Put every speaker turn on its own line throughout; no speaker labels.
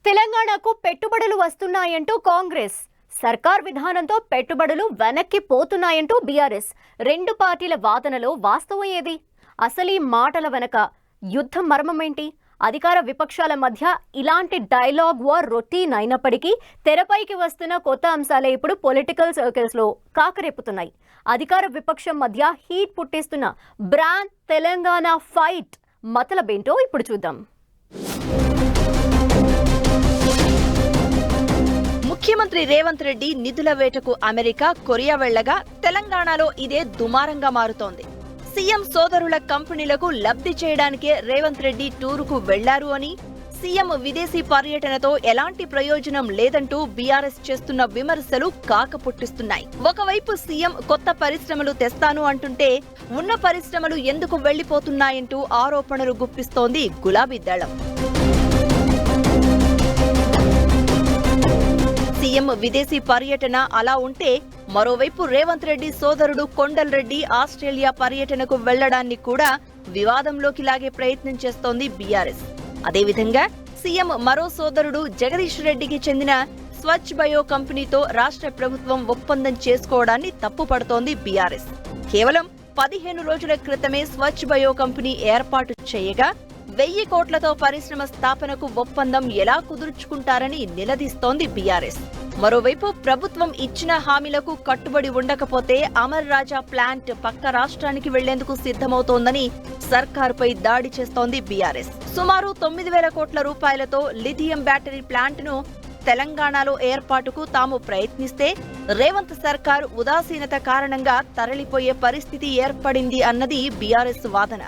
తెలంగాణకు పెట్టుబడులు వస్తున్నాయంటూ కాంగ్రెస్, సర్కార్ విధానంతో పెట్టుబడులు వెనక్కి పోతున్నాయంటూ బీఆర్ఎస్. రెండు పార్టీల వాదనలో వాస్తవం ఏది? అసలు ఈ మాటల వెనక యుద్ధ మర్మమేంటి? అధికార విపక్షాల మధ్య ఇలాంటి డైలాగ్ వార్ రొటీన్ అయినప్పటికీ తెరపైకి వస్తున్న కొత్త అంశాలే ఇప్పుడు పొలిటికల్ సర్కిల్స్ లో కాకరేపుతున్నాయి. అధికార విపక్షం మధ్య హీట్ పుట్టిస్తున్న బ్రాండ్ తెలంగాణ ఫైట్ మతలబేంటో ఇప్పుడు చూద్దాం.
ముఖ్యమంత్రి రేవంత్ రెడ్డి నిధుల వేటకు అమెరికా, కొరియా వెళ్లగా తెలంగాణలో ఇదే దుమారంగా మారుతోంది. సీఎం సోదరుల కంపెనీలకు లబ్ధి చేయడానికే రేవంత్ రెడ్డి టూరుకు వెళ్లారు అని, సీఎం విదేశీ పర్యటనతో ఎలాంటి ప్రయోజనం లేదంటూ బీఆర్ఎస్ చేస్తున్న విమర్శలు కాకపుట్టిస్తున్నాయి. ఒకవైపు సీఎం కొత్త పరిశ్రమలు తెస్తాను అంటుంటే ఉన్న పరిశ్రమలు ఎందుకు వెళ్లిపోతున్నాయంటూ ఆరోపణలు గుప్పిస్తోంది గులాబీ దళం. సీఎం విదేశీ పర్యటన అలా ఉంటే, మరోవైపు రేవంత్ రెడ్డి సోదరుడు కొండల్ రెడ్డి ఆస్ట్రేలియా పర్యటనకు వెళ్లడాన్ని కూడా వివాదంలోకి లాగే ప్రయత్నం చేస్తోంది బీఆర్ఎస్. అదేవిధంగా సీఎం మరో సోదరుడు జగదీష్ రెడ్డికి చెందిన స్వచ్ఛ్ బయో కంపెనీతో రాష్ట్ర ప్రభుత్వం ఒప్పందం చేసుకోవడాన్ని తప్పుపడుతోంది బీఆర్ఎస్. కేవలం 15 రోజుల క్రితమే స్వచ్ఛ్ బయో కంపెనీ ఏర్పాటు చేయగా 1000 కోట్లతో పరిశ్రమ స్థాపనకు ఒప్పందం ఎలా కుదుర్చుకుంటారని నిలదీస్తోంది బీఆర్ఎస్. మరోవైపు ప్రభుత్వం ఇచ్చిన హామీలకు కట్టుబడి ఉండకపోతే అమర్ రాజా ప్లాంట్ పక్క రాష్ట్రానికి వెళ్లేందుకు సిద్ధమవుతోందని సర్కారుపై దాడి చేస్తోంది బీఆర్ఎస్. సుమారు 9,000 కోట్ల రూపాయలతో లిథియం బ్యాటరీ ప్లాంట్ను తెలంగాణలో ఏర్పాటుకు తాము ప్రయత్నిస్తే రేవంత్ సర్కార్ ఉదాసీనత కారణంగా తరలిపోయే పరిస్థితి ఏర్పడింది అన్నది బీఆర్ఎస్ వాదన.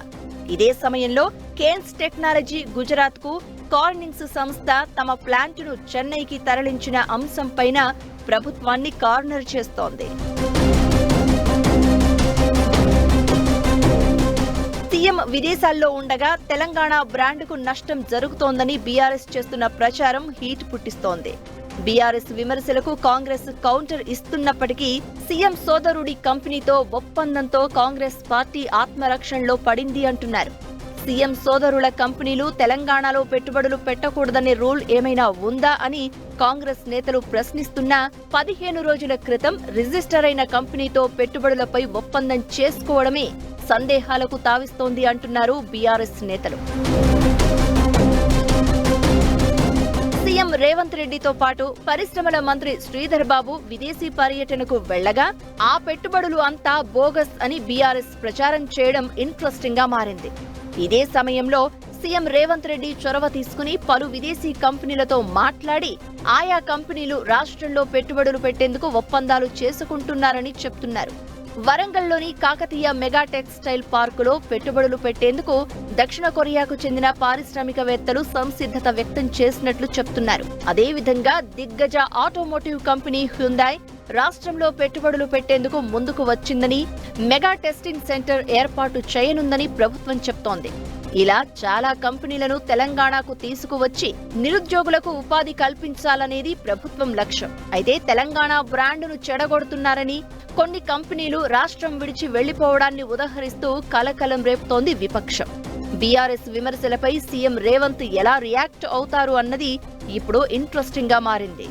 ఇదే సమయంలో కేన్స్ టెక్నాలజీ గుజరాత్ కు, కార్నింగ్స్ సంస్థ తమ ప్లాంట్ను చెన్నైకి తరలించిన అంశంపైన ప్రభుత్వాన్ని కార్నర్ చేస్తోంది. సీఎం విదేశాల్లో ఉండగా తెలంగాణ బ్రాండ్కు నష్టం జరుగుతోందని బీఆర్ఎస్ చేస్తున్న ప్రచారం హీట్ పుట్టిస్తోంది. బీఆర్ఎస్ విమర్శలకు కాంగ్రెస్ కౌంటర్ ఇస్తున్నప్పటికీ సీఎం సోదరుడి కంపెనీతో ఒప్పందంతో కాంగ్రెస్ పార్టీ ఆత్మరక్షణలో పడింది అంటున్నారు. సీఎం సోదరుల కంపెనీలు తెలంగాణలో పెట్టుబడులు పెట్టకూడదనే రూల్ ఏమైనా ఉందా అని కాంగ్రెస్ నేతలు ప్రశ్నిస్తున్నా 15 రోజుల క్రితం రిజిస్టర్ అయిన కంపెనీతో పెట్టుబడులపై ఒప్పందం చేసుకోవడమే సందేహాలకు తావిస్తోంది అంటున్నారు బీఆర్ఎస్ నేతలు. సీఎం రేవంత్ రెడ్డితో పాటు పరిశ్రమల మంత్రి శ్రీధర్ బాబు విదేశీ పర్యటనకు వెళ్లగా ఆ పెట్టుబడులు అంతా బోగస్ అని బీఆర్ఎస్ ప్రచారం చేయడం ఇంట్రెస్టింగ్ గా మారింది. ఇదే సమయంలో సీఎం రేవంత్ రెడ్డి చొరవ తీసుకుని పలు విదేశీ కంపెనీలతో మాట్లాడి ఆయా కంపెనీలు రాష్ట్రంలో పెట్టుబడులు పెట్టేందుకు ఒప్పందాలు చేసుకుంటున్నారని చెప్తున్నారు. వరంగల్లోని కాకతీయ మెగా టెక్స్టైల్ పార్కులో పెట్టుబడులు పెట్టేందుకు దక్షిణ కొరియాకు చెందిన పారిశ్రామికవేత్తలు సంసిద్ధత వ్యక్తం చేసినట్లు చెప్తున్నారు. అదేవిధంగా దిగ్గజ ఆటోమోటివ్ కంపెనీ హ్యుందాయ్ రాష్ట్రంలో పెట్టుబడులు పెట్టేందుకు ముందుకు వచ్చిందని, మెగా టెస్టింగ్ సెంటర్ ఏర్పాటు చేయనుందని ప్రభుత్వం చెప్తోంది. ఇలా చాలా కంపెనీలను తెలంగాణకు తీసుకువచ్చి నిరుద్యోగులకు ఉపాధి కల్పించాలనేది ప్రభుత్వం లక్ష్యం. అయితే తెలంగాణ బ్రాండును చెడగొడుతున్నారని, కొన్ని కంపెనీలు రాష్ట్రం విడిచి వెళ్లిపోవడాన్ని ఉదహరిస్తూ కలకలం రేపుతోంది విపక్షం. బీఆర్ఎస్ విమర్శలపై సీఎం రేవంత్ ఎలా రియాక్ట్ అవుతారు అన్నది ఇప్పుడు ఇంట్రెస్టింగ్ గా మారింది.